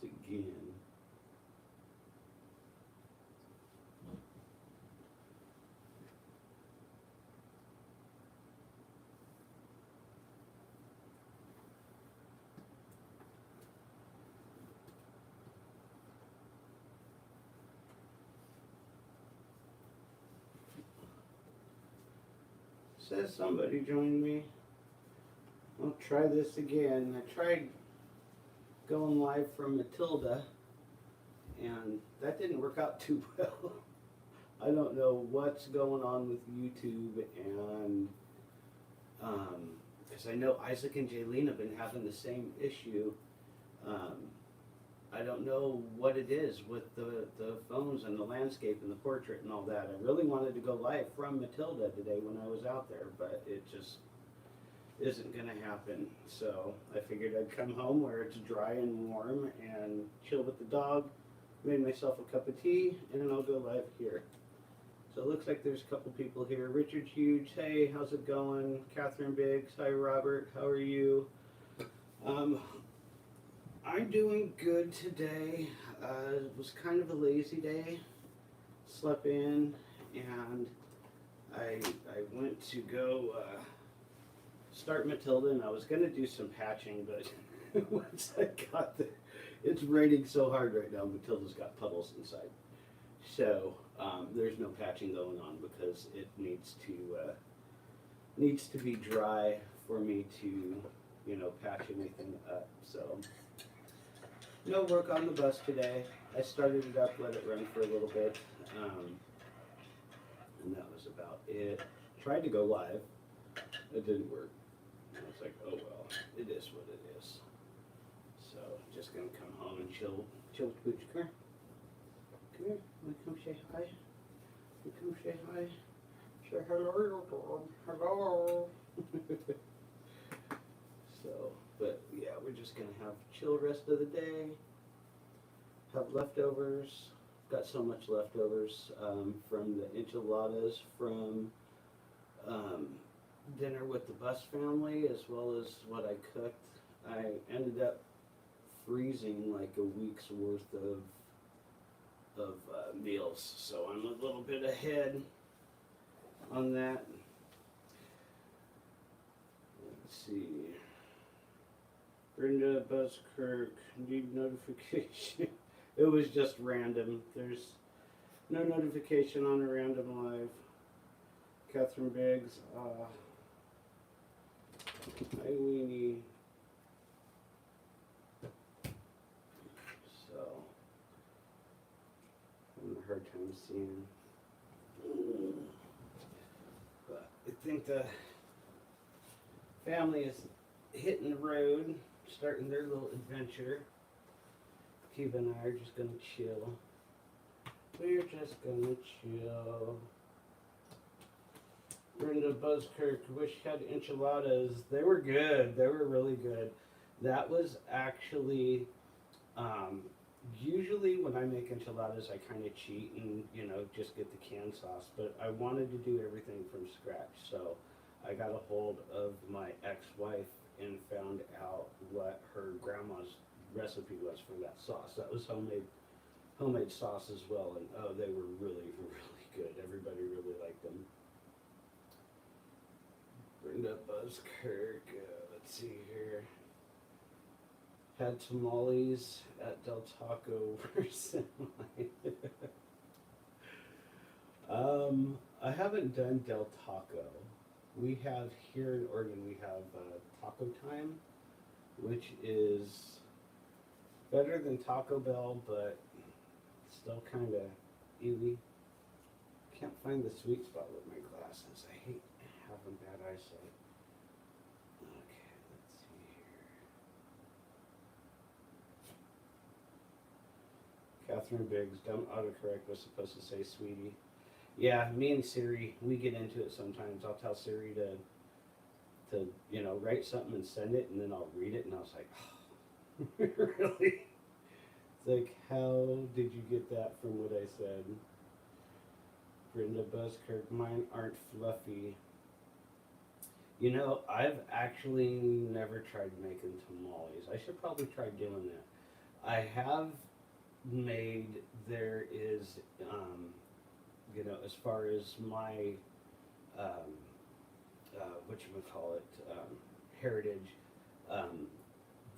again. Says somebody joined me. I'll try this again. I tried going live from Matilda, and that didn't work out too well. I don't know what's going on with YouTube, and because I know Isaac and Jaylene have been having the same issue. Um, I don't know what it is with the phones and the landscape and the portrait and all that. I really wanted to go live from Matilda today when I was out there, but it just isn't going to happen. So I figured I'd come home where it's dry and warm and chill with the dog, made myself a cup of tea, and I'll go live here. So it looks like there's a couple people here. Richard Hughes, hey, how's it going? Catherine Biggs, hi Robert, how are you? I'm doing good today. It was kind of a lazy day. Slept in, and I went to go start Matilda, and I was going to do some patching, but once I got there, it's raining so hard right now, Matilda's got puddles inside. So there's no patching going on because it needs to be dry for me to, patch anything up. So no work on the bus today. I started it up, let it run for a little bit, and that was about it. Tried to go live, it didn't work. I was like, oh well, it is what it is. So just gonna come home and chill with Booch. Come here. Come here. Wanna come say hi? Wanna come say hi? Say hello, dog. Hello. So, but yeah, we're just gonna have chill rest of the day. Have leftovers. Got so much leftovers from the enchiladas from dinner with the Bus family, as well as what I cooked. I ended up freezing like a week's worth of meals, so I'm a little bit ahead on that. Let's see. Brenda Buzzkirk, need notification. It was just random. There's no notification on a random live. Catherine Biggs, hi Weenie. So, having a hard time seeing. But I think the family is hitting the road, starting their little adventure. Kiva and I are just gonna chill. We're just gonna chill. Brenda Buzzkirk, wish you had enchiladas. They were good. They were really good. That was actually, usually when I make enchiladas, I kind of cheat and, just get the canned sauce. But I wanted to do everything from scratch. So I got a hold of my ex-wife and found out what her grandma's recipe was for that sauce. That was homemade sauce as well. And oh, they were really, really good. Everybody really liked them. Brenda Buzzkirk, let's see here. Had tamales at Del Taco recently. I haven't done Del Taco. We have here in Oregon, we have Taco Time, which is better than Taco Bell, but still kind of ewy. Can't find the sweet spot with my glasses. I hate having bad eyesight. Okay, let's see here. Catherine Biggs, dumb autocorrect was supposed to say sweetie. Yeah, me and Siri, we get into it sometimes. I'll tell Siri to write something and send it, and then I'll read it, and I was like, oh, really? It's like, how did you get that from what I said? Brenda Buzzkirk, mine aren't fluffy. I've actually never tried making tamales. I should probably try doing that. I have made, there is, as far as my, um, heritage, um,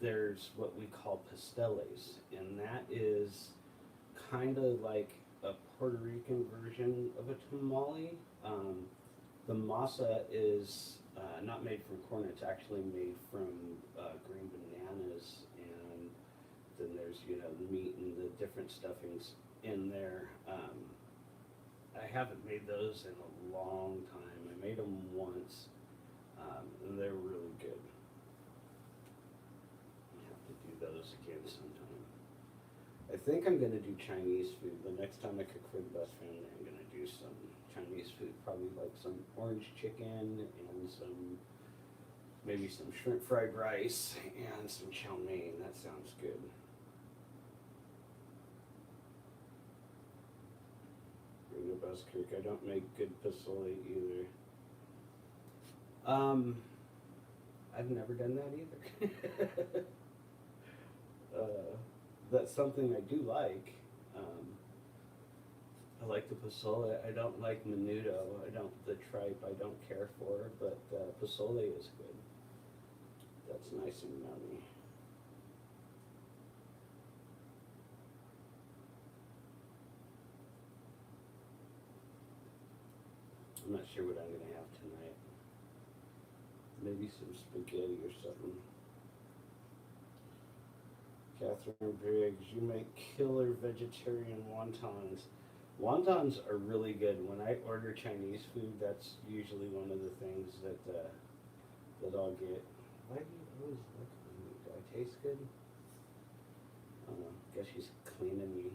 there's what we call pasteles, and that is kind of like a Puerto Rican version of a tamale. The masa is not made from corn, it's actually made from green bananas, and then there's, the meat and the different stuffings in there. I haven't made those in a long time. I made them once, and they're really good. I have to do those again sometime. I think I'm going to do Chinese food. The next time I cook for the bus family, I'm going to do some Chinese food, probably like some orange chicken and maybe some shrimp fried rice and some chow mein. That sounds good. Bring the bus cook. I don't make good pozole either. I've never done that either. That's something I do like. I like the pozole. I don't like menudo. The tripe I don't care for, but pozole is good. That's nice and yummy. I'm not sure what I'm going to have tonight. Maybe some spaghetti or something. Catherine Briggs, you make killer vegetarian wontons. Wontons are really good. When I order Chinese food, that's usually one of the things that I'll get. Why do you always look at me? Do I taste good? I don't know. Guess she's cleaning me.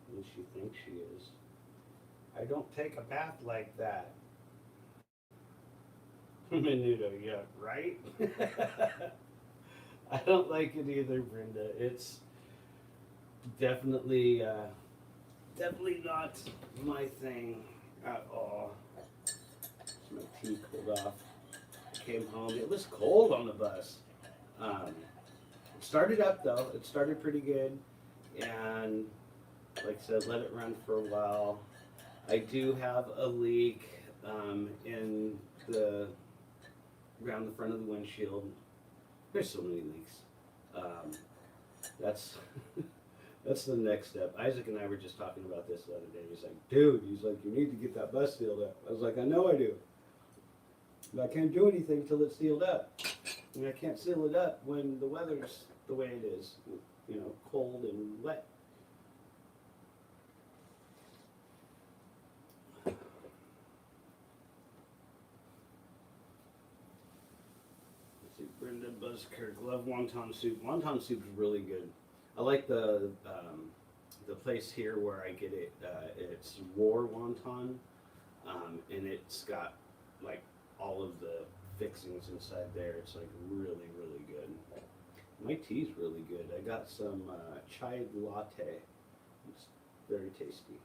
At least she thinks she is. I don't take a bath like that. Menudo, yeah, right? I don't like it either, Brenda. It's definitely not my thing at all. My tea cooled off. I came home. It was cold on the bus. It started up though. It started pretty good, and like I said, let it run for a while. I do have a leak in the around the front of the windshield. There's so many leaks. That's that's the next step. Isaac and I were just talking about this the other day. He's like, dude, you need to get that bus sealed up. I was like, I know I do. But I can't do anything till it's sealed up. And I can't seal it up when the weather's the way it is, cold and wet. Brenda Buzzkirk, love wonton soup. Wonton soup is really good. I like the place here where I get it. It's raw wonton, and it's got like all of the fixings inside there. It's like really, really good. My tea's really good. I got some chai latte. It's very tasty.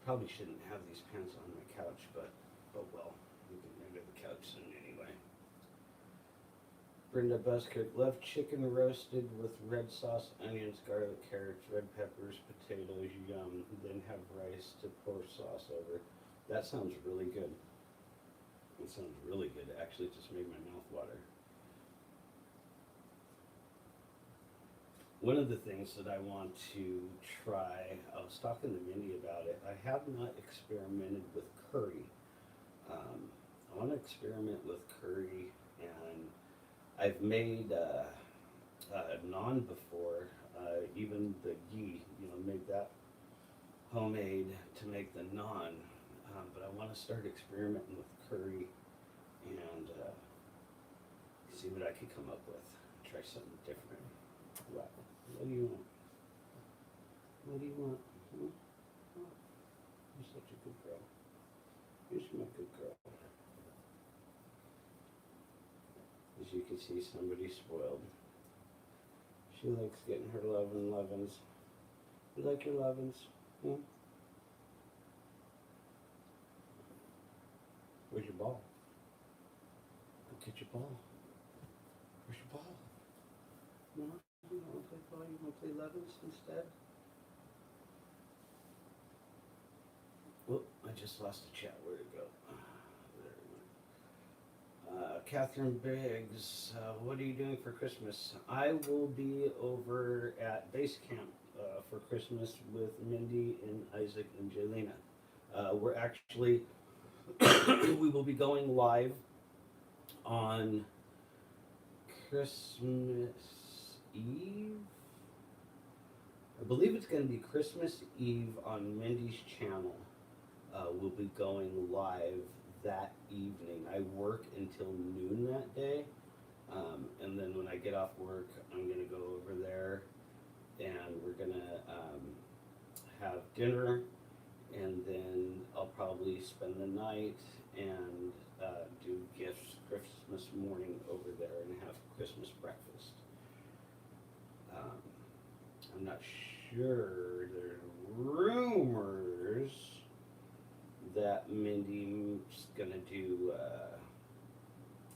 Probably shouldn't have these pants on my couch, but oh well, we can get rid of the couch soon anyway. Brenda Buskirk, love chicken roasted with red sauce, onions, garlic, carrots, red peppers, potatoes, yum. Then have rice to pour sauce over. That sounds really good. It sounds really good. Actually, it just made my mouth water. One of the things that I want to try, I was talking to Mindy about it. I have not experimented with curry. I want to experiment with curry, and I've made naan before, even the ghee, made that homemade to make the naan. But I want to start experimenting with curry and see what I could come up with. Try something different. What? What do you want? What do you want? Hmm? Oh, you're such a good girl. You're my good girl. As you can see, somebody's spoiled. She likes getting her lovins. You like your lovins? Hmm? ball? Where's your ball? No, you don't want to play ball. You want to play levels instead? Oh, I just lost the chat. Where'd it go? There it went. Catherine Biggs, what are you doing for Christmas? I will be over at base camp for Christmas with Mindy and Isaac and Jelena. We're actually, we will be going live on Christmas Eve. I believe it's going to be Christmas Eve on Mindy's channel. We'll be going live that evening. I work until noon that day, and then when I get off work, I'm going to go over there, and we're going to have dinner, and then I'll probably spend the night and do gifts Christmas morning over there and have Christmas breakfast. I'm not sure. There's rumors that Mindy's gonna do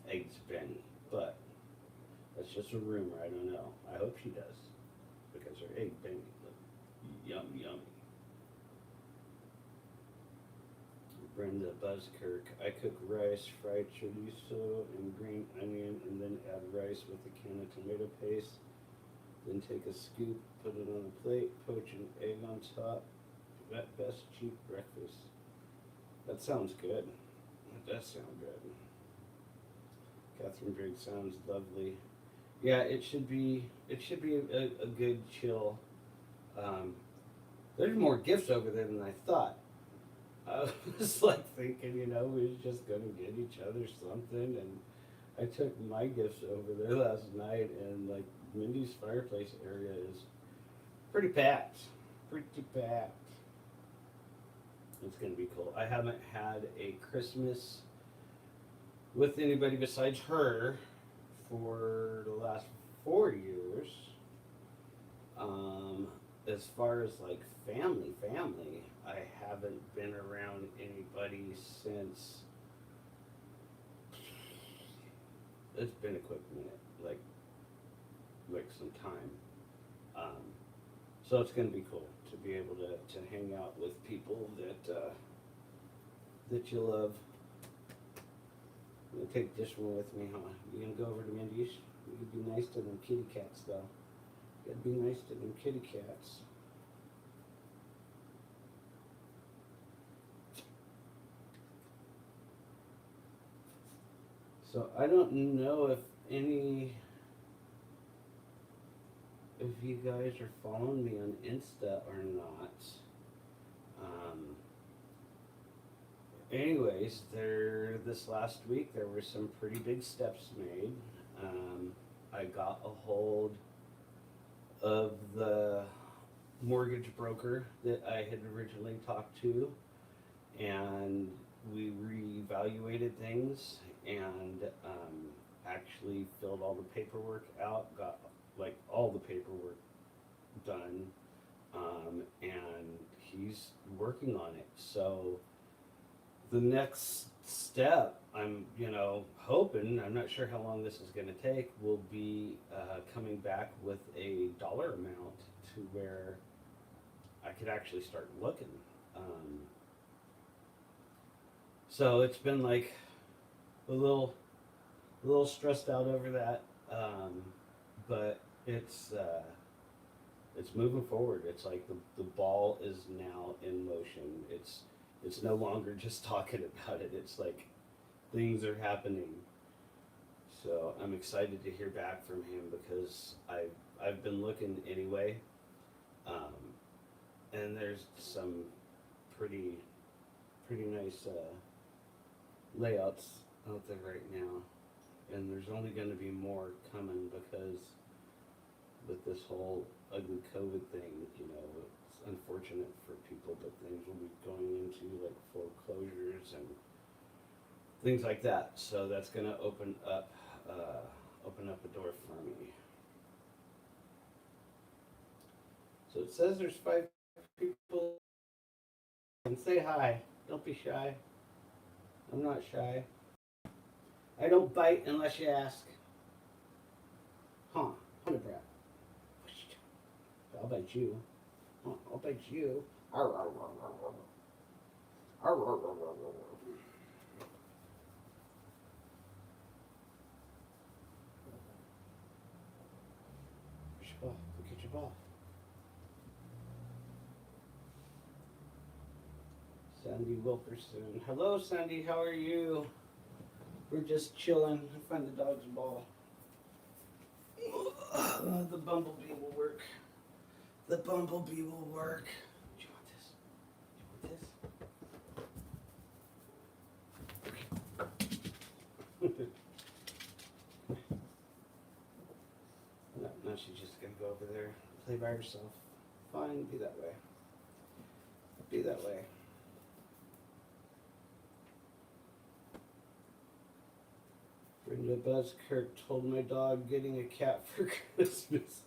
eggs Benny, but that's just a rumor. I don't know. I hope she does, because her egg Benny look yummy. Brenda Buzzkirk. I cook rice, fried chorizo, and green onion, and then add rice with a can of tomato paste. Then take a scoop, put it on a plate, poach an egg on top. Best cheap breakfast. That sounds good. That does sound good. Catherine Briggs sounds lovely. Yeah, it should be a good chill. There's more gifts over there than I thought. I was like thinking, we was just gonna get each other something, and I took my gifts over there last night, and like Mindy's fireplace area is pretty packed. It's gonna be cool. I haven't had a Christmas with anybody besides her for the last 4 years. As far as like family, I haven't been around anybody since, it's been a quick minute, like some time. So it's gonna be cool to be able to hang out with people that you love. I'm gonna take this one with me, huh? You gonna go over to Mindy's? You could be nice to them kitty cats, though. You gotta be nice to them kitty cats. So I don't know if you guys are following me on Insta or not. Anyways, this last week there were some pretty big steps made. I got a hold of the mortgage broker that I had originally talked to, and we reevaluated things and actually filled all the paperwork out, got like all the paperwork done, and he's working on it. So the next step, I'm hoping, I'm not sure how long this is going to take, will be coming back with a dollar amount to where I could actually start looking. So it's been like a little stressed out over that, but it's moving forward. It's like the ball is now in motion. It's no longer just talking about it. It's like things are happening. So I'm excited to hear back from him, because I've been looking anyway, and there's some pretty nice layouts out there right now, and there's only going to be more coming, because with this whole ugly COVID thing, it's unfortunate for people, but things will be going into like foreclosures and things like that. So that's going to open up a door for me. So it says there's 5 people. And say hi. Don't be shy. I'm not shy. I don't bite unless you ask. Huh? Honey brat. I'll bite you. Huh, I'll bite you. Arr, arr, arr, arr, arr. Arr, arr, arr, arr, arr. Where's your ball? Go get your ball. Sandy Wilkerson. Hello, Sandy. How are you? We're just chilling. I find the dog's ball. The bumblebee will work. The bumblebee will work. Do you want this? Do you want this? No, no, she's just gonna go over there, play by herself. Fine, be that way. Be that way. Brenda Buzzkirk told my dog getting a cat for Christmas.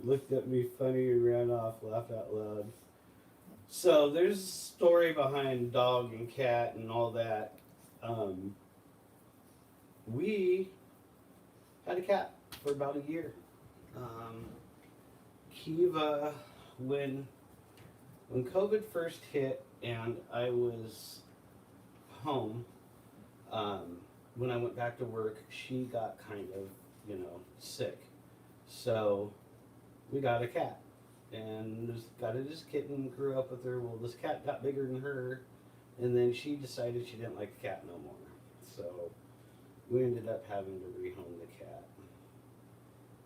Looked at me funny and ran off, laughed out loud. So there's a story behind dog and cat and all that. We had a cat for about a year. Kiva, when COVID first hit and I was home, when I went back to work, she got kind of, sick. So we got a cat. And got this kitten, grew up with her. Well, this cat got bigger than her, and then she decided she didn't like the cat no more. So we ended up having to rehome the cat.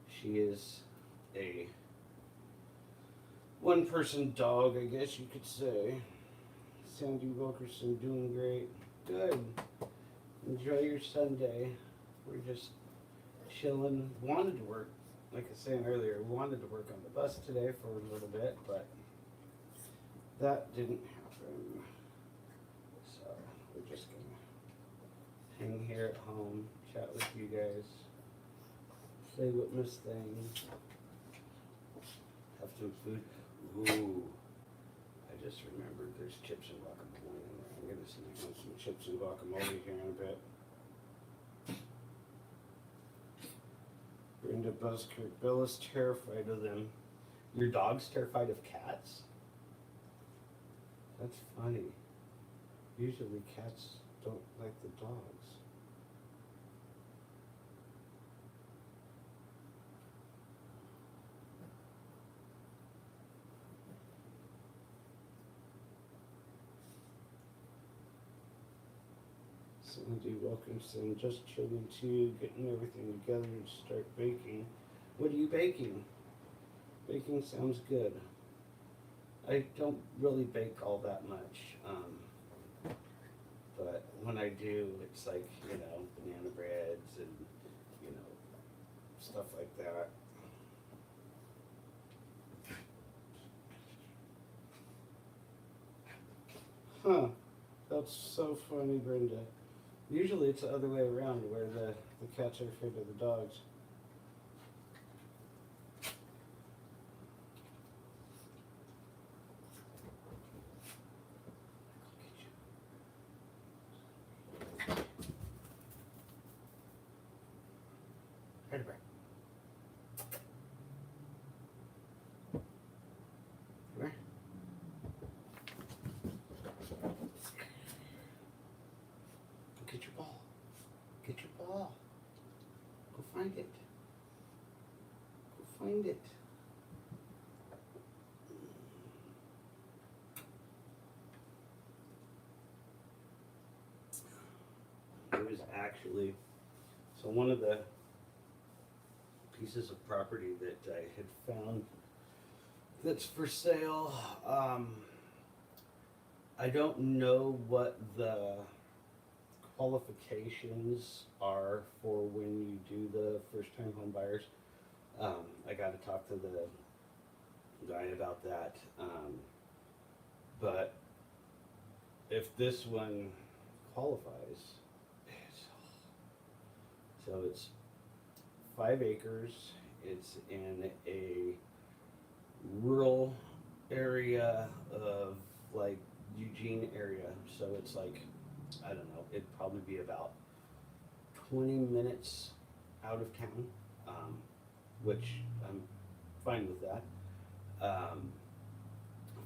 She is a one-person dog, I guess you could say. Sandy Wilkerson, doing great. Good. Enjoy your Sunday. We're just chilling. Wanted to work, like I was saying earlier, we wanted to work on the bus today for a little bit, but that didn't happen. So we're just gonna hang here at home, chat with you guys, play with Miss Thing, have some food. Ooh, I just remembered there's chips and guacamole in there. I'm gonna snack on some chips and guacamole here in a bit. Brenda Buzzkirk, Bella's terrified of them. Your dog's terrified of cats? That's funny. Usually cats don't like the dogs. Sandy Wilkinson, just chilling too, getting everything together to start baking. What are you baking? Baking sounds good. I don't really bake all that much, but when I do, it's like, banana breads and, stuff like that. Huh, that's so funny, Brenda. Usually it's the other way around, where the cats are afraid of the dogs. Right back. Where? Get your ball. Get your ball. Go find it. Go find it. It was actually, so one of the pieces of property that I had found that's for sale, I don't know what the qualifications are for when you do the first time home buyers. I got to talk to the guy about that. But if this one qualifies, it's 5 acres. It's in a rural area of like Eugene area. So it's like, I don't know, it'd probably be about 20 minutes out of town, which I'm fine with that. Um,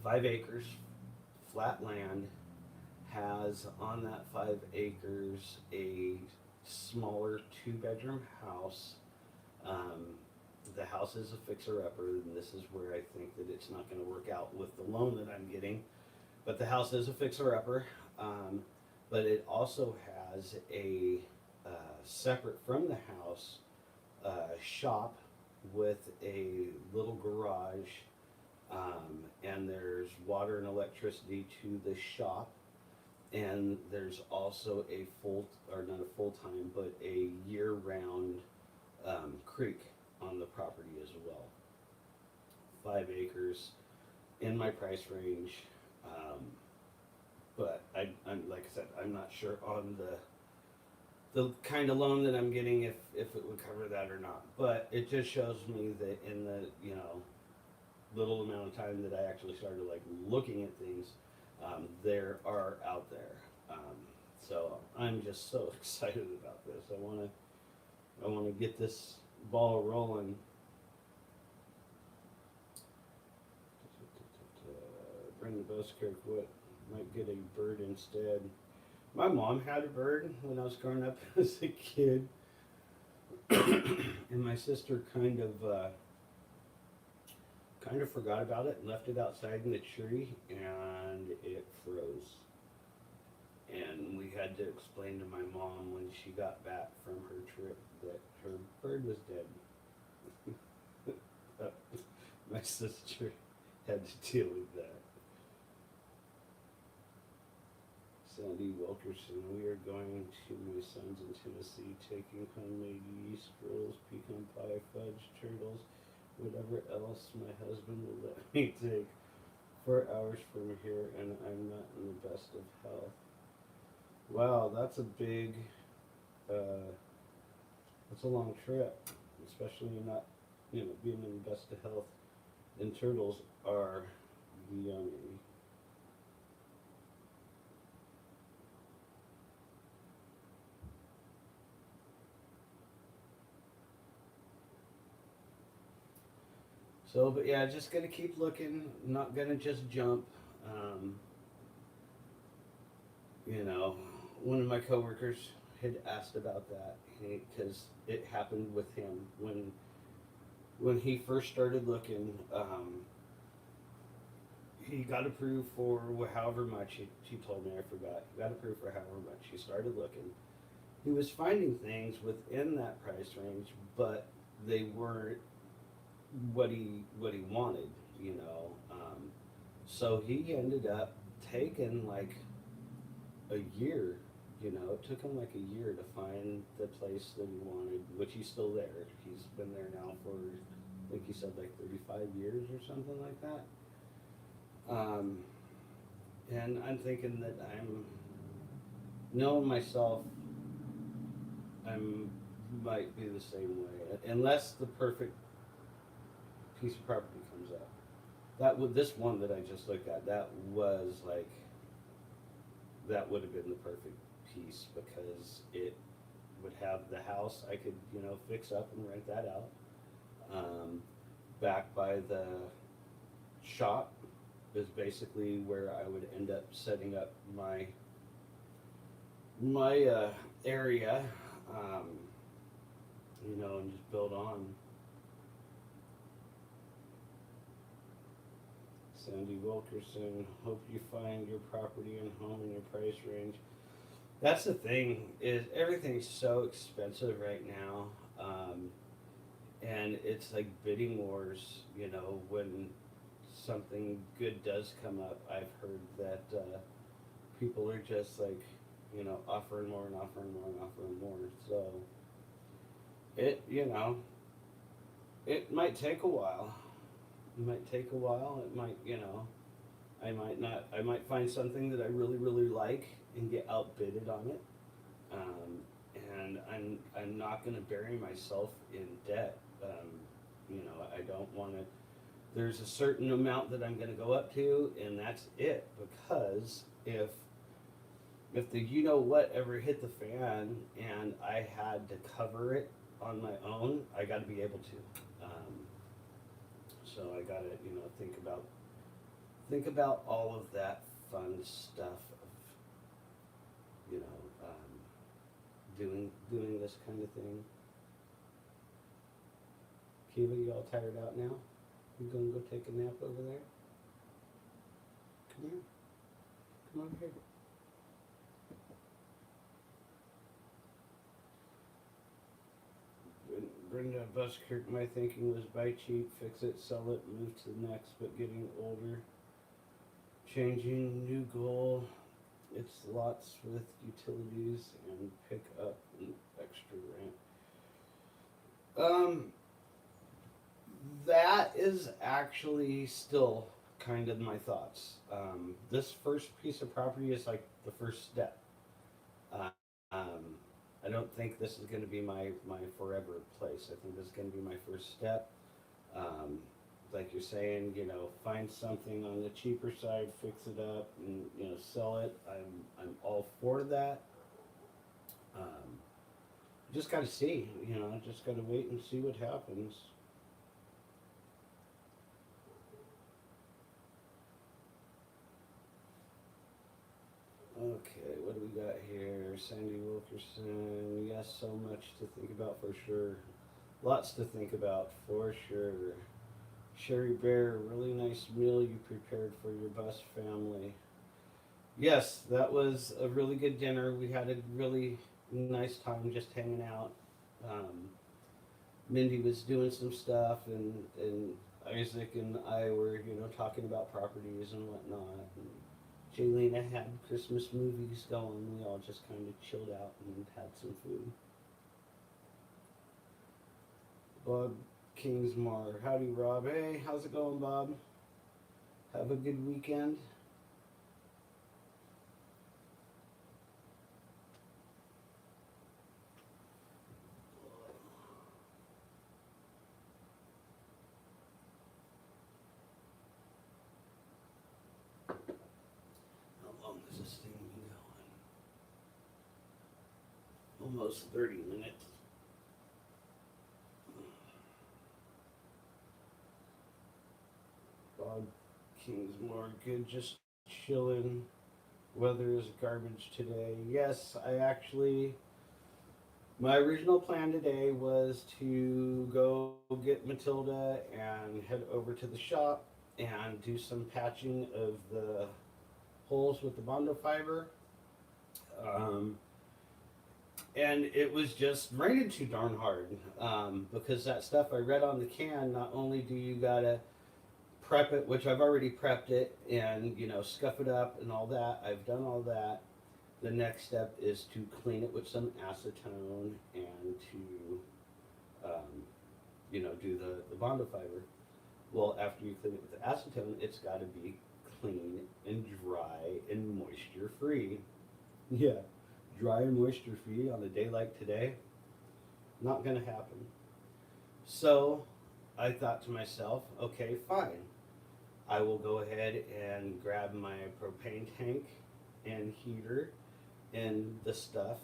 5 acres, flat land, has on that 5 acres a smaller 2-bedroom house. The house is a fixer-upper, and this is where I think that it's not going to work out with the loan that I'm getting. But the house is a fixer-upper, but it also has a separate from the house shop with a little garage, and there's water and electricity to the shop, and there's also a not a full-time, but a year-round creek on the property as well. 5 acres in my price range, but I'm like I said, I'm not sure on the kind of loan that I'm getting if it would cover that or not. But it just shows me that in the little amount of time that I actually started like looking at things, there are out there. So I'm just so excited about this. I wanna get this ball rolling. Bring the bus Kirkwood. Might get a bird instead. My mom had a bird when I was growing up as a kid, and my sister kind of forgot about it and left it outside in the tree, and it froze. And we had to explain to my mom when she got back from her trip that her bird was dead. My sister had to deal with that. Sandy Wilkerson, we are going to my son's in Tennessee, taking homemade yeast rolls, pecan pie, fudge, turtles, whatever else my husband will let me take. 4 hours from here, and I'm not in the best of health. Wow, that's a big, that's a long trip, especially not, being in the best of health. And turtles are yummy. So, but yeah, just gonna keep looking, not gonna just jump. One of my coworkers had asked about that because it happened with him when he first started looking. He got approved for however much. He told me, I forgot. He got approved for however much. He started looking. He was finding things within that price range, but they weren't what he wanted, so he ended up taking like a year. It took him like a year to find the place that he wanted, which he's still there. He's been there now for, I think he said like 35 years or something like that. And I'm thinking that I'm knowing myself, I might be the same way, unless the perfect piece of property comes up. This one that I just looked at, that was like, that would have been the perfect piece because it would have the house I could, fix up and rent that out. Back by the shop is basically where I would end up setting up my area, and just build on. Sandy Wilkerson, hope you find your property and home in your price range. That's the thing, is everything's so expensive right now, and it's like bidding wars. When something good does come up, I've heard that people are just like, offering more and offering more and offering more. So it might take a while. It might take a while. It might, I might not. I might find something that I really, really like and get outbidded on it. And I'm not going to bury myself in debt. I don't want to. There's a certain amount that I'm going to go up to, and that's it. Because if if the you know what ever hit the fan and I had to cover it on my own, I got to be able to. So I got to think about all of that fun stuff of doing this kind of thing. Kiva, you all tired out now? You gonna go take a nap over there? Come here. Come over here. Brenda Buskirk, my thinking was buy cheap, fix it, sell it, move to the next, but getting older. Changing, new goal. It's lots with utilities and pick up an extra rent. That is actually still kind of my thoughts. This first piece of property is like the first step. Um, I don't think this is going to be my forever place. I think this is going to be my first step. Like you're saying, find something on the cheaper side, fix it up, and sell it. I'm all for that. Just got to see. Just got to wait and see what happens. Okay, what do we got here? Sandy Wilkerson. Yes, so much to think about for sure. Lots to think about for sure. Sherry Bear, really nice meal you prepared for your bus family. Yes, that was a really good dinner. We had a really nice time just hanging out. Mindy was doing some stuff, and Isaac and I were, talking about properties and whatnot. And Jaylena had Christmas movies going. We all just kind of chilled out and had some food. Bob Kingsmar, howdy Rob. Hey, how's it going, Bob? Have a good weekend. How long has this thing been going? Almost 30 minutes. Bob Kingsmore, good, just chilling. Weather is garbage today. Yes, my original plan today was to go get Matilda and head over to the shop and do some patching of the holes with the Bondo fiber. And it was just raining too darn hard because that stuff I read on the can, not only do you gotta prep it, which I've already prepped it, and scuff it up and all that. I've done all that. The next step is to clean it with some acetone and to do the Bondo fiber. Well, after you clean it with the acetone, it's got to be clean and dry and moisture free. Yeah, dry and moisture free on a day like today, not gonna happen. So I thought to myself, okay, fine. I will go ahead and grab my propane tank and heater and the stuff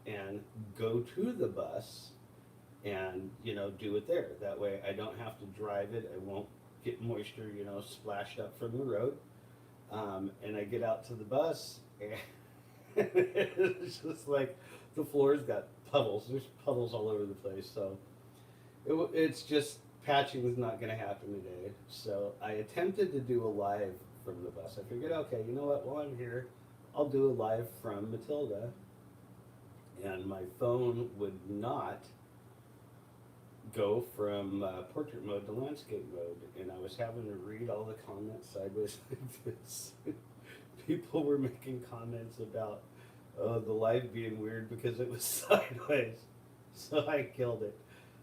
and go to the bus and do it there. That way I don't have to drive it. I won't get moisture splashed up from the road. And I get out to the bus and it's just like the floor's got puddles. There's puddles all over the place. So it's just patching is not going to happen today. So I attempted to do a live from the bus. I figured, okay, you know what? While I'm here, I'll do a live from Matilda. And my phone would not go from portrait mode to landscape mode. And I was having to read all the comments sideways like this. People were making comments about the live being weird because it was sideways. So I killed it.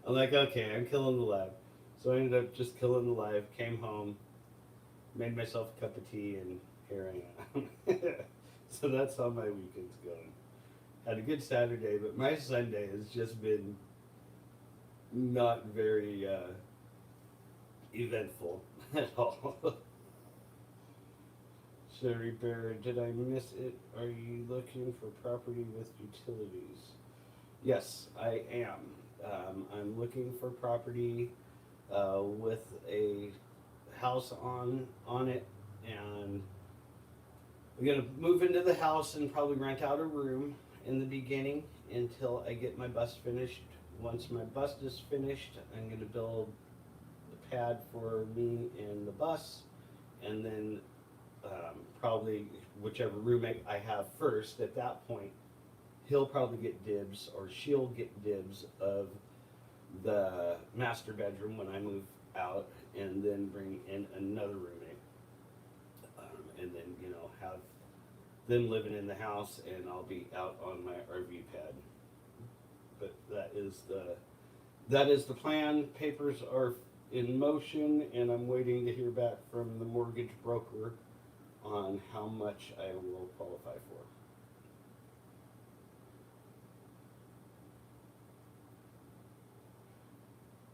I'm like, okay, I'm killing the live. So I ended up just killing the live, came home, made myself a cup of tea, and here I am. So that's how my weekend's going. Had a good Saturday, but my Sunday has just been not very eventful at all. Sorry, Bear, did I miss it? Are you looking for property with utilities? Yes, I am. I'm looking for property with a house on it, and I'm gonna move into the house and probably rent out a room in the beginning until I get my bus finished. Once my bus is finished, I'm gonna build a pad for me and the bus, and then probably whichever roommate I have first at that point, he'll probably get dibs or she'll get dibs of the master bedroom when I move out, and then bring in another roommate, and then have them living in the house, and I'll be out on my RV pad. But that is the plan. Papers are in motion, and I'm waiting to hear back from the mortgage broker on how much I will qualify for.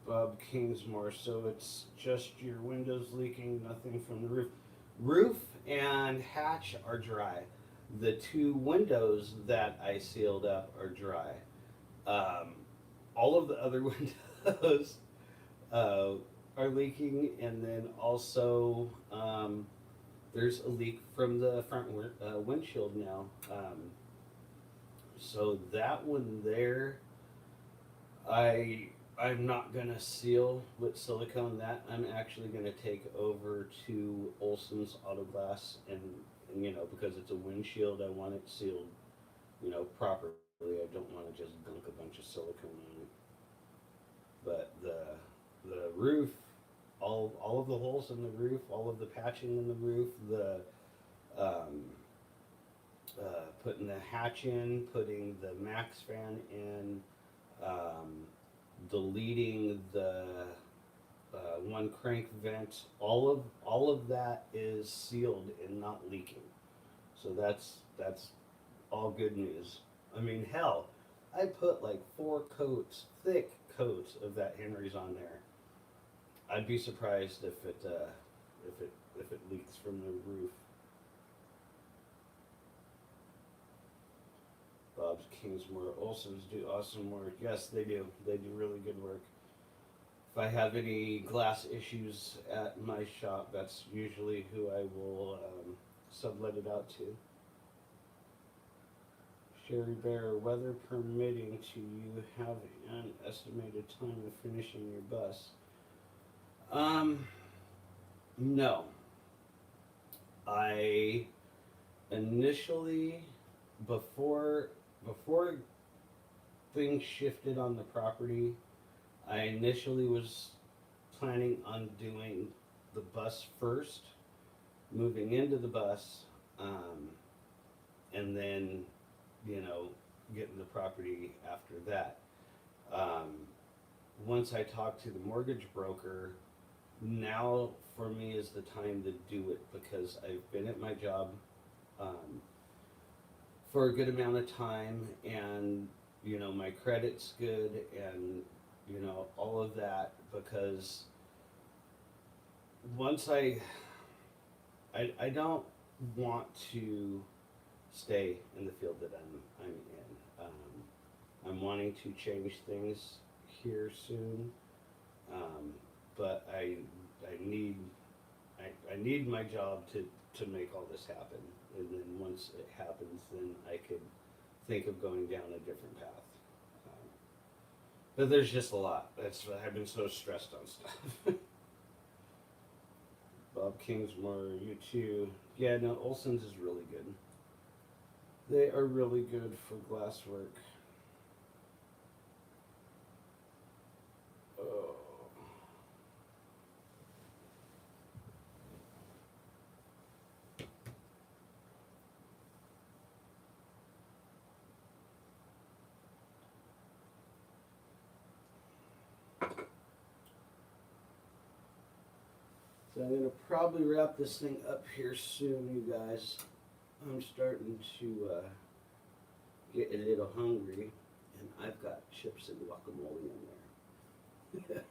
Bob Kingsmore, so it's just your windows leaking, nothing from the roof. Roof and hatch are dry. The two windows that I sealed up are dry. All of the other windows are leaking, and then also there's a leak from the front windshield now. So that one there, I'm not gonna seal with silicone. That I'm actually gonna take over to Olson's Auto Glass, and because it's a windshield, I want it sealed, properly. I don't want to just gunk a bunch of silicone on it. But the roof, all of the holes in the roof, all of the patching in the roof, the putting the hatch in, putting the max fan in, deleting the one crank vent, all of that is sealed and not leaking. So that's all good news. I mean, hell, I put like 4 coats, thick coats of that Henry's on there. I'd be surprised if it leaks from the roof. Bob's Kingsmore. Olson's do awesome work. Yes, they do. They do really good work. If I have any glass issues at my shop, that's usually who I will sublet it out to. Sherry Bear, weather permitting, do you have an estimated time of finishing your bus? No. I initially, before things shifted on the property, I initially was planning on doing the bus first, moving into the bus, and then, getting the property after that. Once I talked to the mortgage broker, now for me is the time to do it, because I've been at my job for a good amount of time, and my credit's good, and all of that, because once I don't want to stay in the field that I'm in. I'm wanting to change things here soon, but I need my job to make all this happen, and then once it happens, then I could think of going down a different path. But there's just a lot. I've been so stressed on stuff. Bob Kingsmore, you too. Yeah, no, Olson's is really good. They are really good for glass work. Oh. So I'm going to probably wrap this thing up here soon, you guys. I'm starting to get a little hungry, and I've got chips and guacamole in there.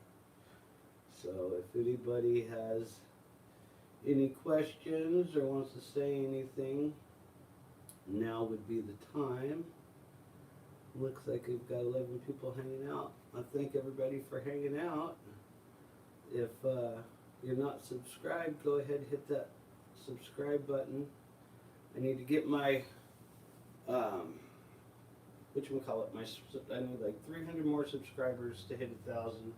So if anybody has any questions or wants to say anything, now would be the time. Looks like we've got 11 people hanging out. I thank everybody for hanging out. If you're not subscribed, go ahead and hit that subscribe button. I need to get my, whatchamacallit, I need like 300 more subscribers to hit 1,000.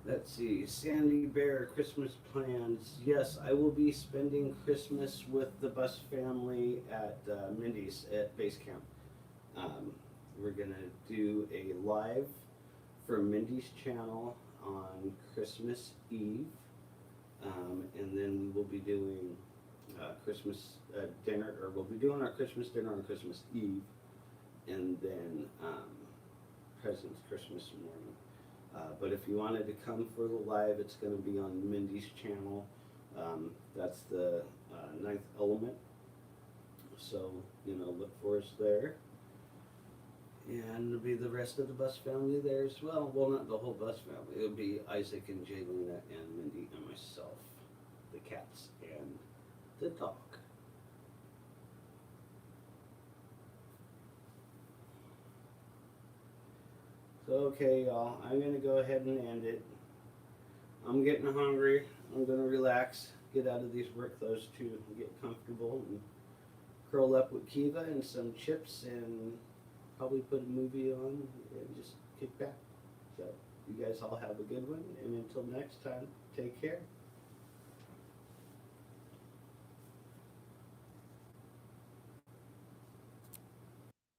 Let's see, Sandy Bear, Christmas plans. Yes, I will be spending Christmas with the Bus family at Mindy's at base camp. We're gonna do a live for Mindy's channel on Christmas Eve, and then we will be doing Christmas dinner, or we'll be doing our Christmas dinner on Christmas Eve, and then presents Christmas morning. But if you wanted to come for the live, it's going to be on Mindy's channel. That's the Ninth Element. So, look for us there. And it'll be the rest of the Bus family there as well. Well, not the whole Bus family. It'll be Isaac and Jaylena and Mindy and myself, the cats, and the dog. So, okay, y'all, I'm going to go ahead and end it. I'm getting hungry. I'm going to relax, get out of these work clothes too, and get comfortable and curl up with Kiva and some chips and probably put a movie on and just kick back. So, you guys all have a good one, and until next time, take care.